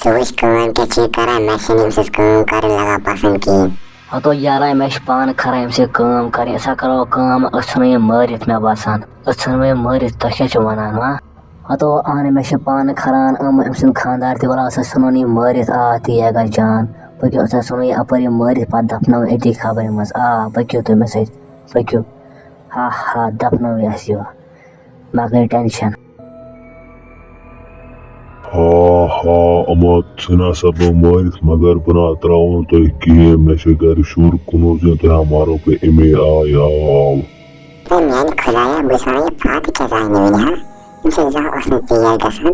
वुच काम क्या करान मे काम कर लगा पसंद कहीं। तो यार मे पान खरान अम काम कर करो काम ये मारित मे बसान ये मारित तुम क्या वनान वा तो आन मे पान खरान अम खानदार तला सन ये मारित ती गा जान पको सन ये अपर मारित पे दफनो अति खबर मज पको तुम मे सत पको हा हा दफनो अस मे गई टेंशन। हाँ हाँ अमा छना सब मारित मगर बना त्रावन तो कहें मे घर शुर कुनो तुम मारो पे इमे आव मैंने खुदाया बुसाया फात क्या जाने वन इनसे जा उसने तैयार गसन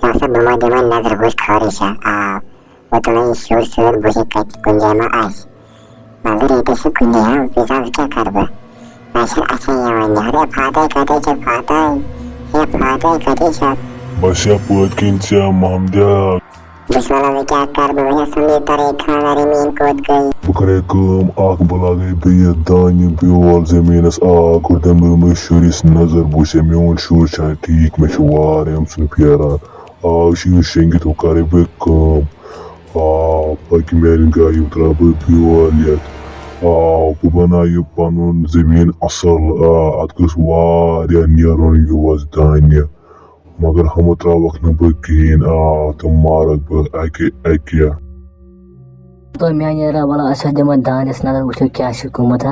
या बमा दिमा नजर बुश खारिश वो तो शुर सर बुशे कत कुंजा मा आस मगर ये तो कुंजा बिजा क्या करब मैशर अच्छा ये वन हरे फाता कते छ फाता ये फाता कते छ बस पत किन महमदिया बिस्मिल्लाह में क्या कर बे सुनी तरे खाना मीन कोत गई बह कर बह लगे बे दान ब्योल जमीनस गुर दम शुरिस नजर बुश मोन शुर ठीक मे वार अम सुन फेरान शेंगित वो कर बह पक मेन गाय त्रा बह ब्योल ये बह बना पन जमीन असल अत गस नेरन योस दान्य मगर हम त्रावक न बह कहें तुम मारक बह अके तो मैं वल अस दिम दानस नजर वो क्या गुमुत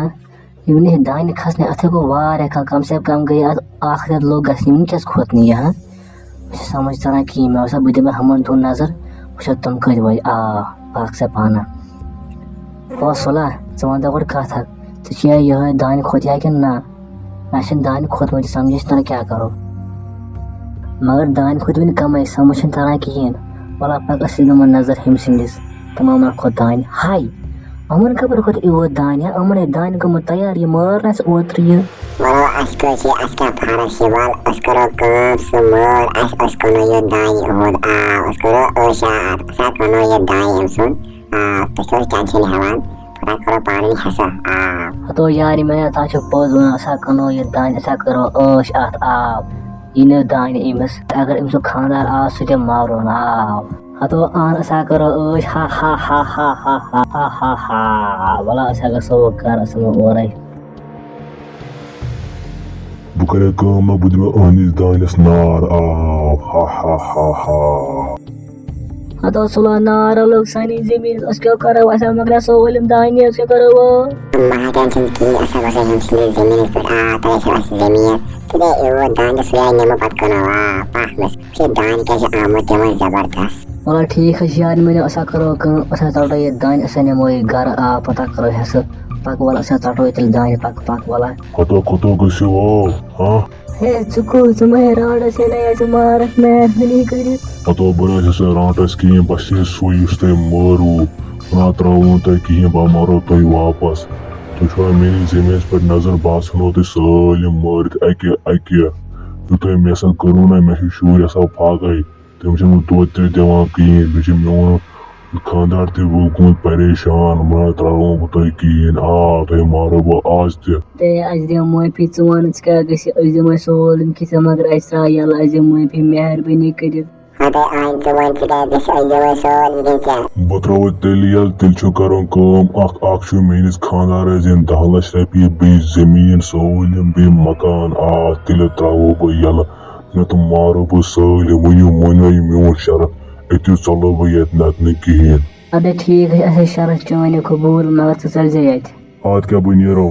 ये दान खसने अत गो वार कम से कम गई अख रेत लोग गि क्या खोतन यह समझ तरह कहें मे बह दिम हमन तुन नजर वो तुम कत वे पाक से पाना सुला वन तो गो कथ ये दान खोत कि ना मे दान खोतमुत समझ तरह क्या करो मगर दान खोत वन कम समझ तरह कहें वल पक दिम नजर हम सिंदिस तमाम खोत दान हाय अमन खबर खोत यो दान अमन दान गमुत तैयार ये मारनस ओत्र ये वरो अस्को छी अस्का फारस वाल अस्करो काम सुमर अस कनो ये दान होद अस्करो ओशात सा कनो ये दान हम सुन तो टेंशन हवान पता करो पानी हसा तो यार मैं ताछ पोज वन सा कनो ये दान सा करो ओश आत इन दान इमस अगर इमस खानदार सह मारो तो आन सा करो ओश हा हा हा हा हा हा हा हा हा वला गो कर ओर बह कर बह दिम अहनिस दानस नार हा हा हा हा तो सुला नार लोग सानी जमीन क्या करो असा मगर सोलम दान क्या करो महा टेंशन की ऐसा बस हम सिले जमीन पर तो ऐसा बस जमीन तदे वो दान सुया नम पत कनो पाक में से दान कैसे आमद जमा जबरदस्त वला ठीक है यार मैंने असा करो असा चलो ये दान असा नमो घर पता करो हस पक वाला असा चलो तल दान पक पक वाला कतो गसो हाँ हे चुकू तुम राड से नहीं मारक मेहरबानी कर तो बना राटस कहें बस सुस तुम मारू ना त्रावन तुम कहें बह मारो तुम वापस तुम मेरी जमीन पे नजर बह नो तुम सालम मारित अके यू मे सा करो ना मे शूर फाकै तम दोद ते दिवान कहें बे मोन खानदार तुम परेशान मैं त्राव बह तुम कहें तुम मारो बह आज दिम माफी वन क्या दिम सोलम कि मगर त्रा यल दिम माफी मेहरबानी कर बह त्रो तेल यल तेल कर मेनिस खानदार दिन 10 लाख रपये बे जमीन सोलम बे मकान तेल त्रो बह यल न तो मारो बह सालम वन मोन शरत अतो चलो बह ये नत कहें अबे ठीक है शरत चोन कबूल मगर चल जे आज क्या बह नीरो।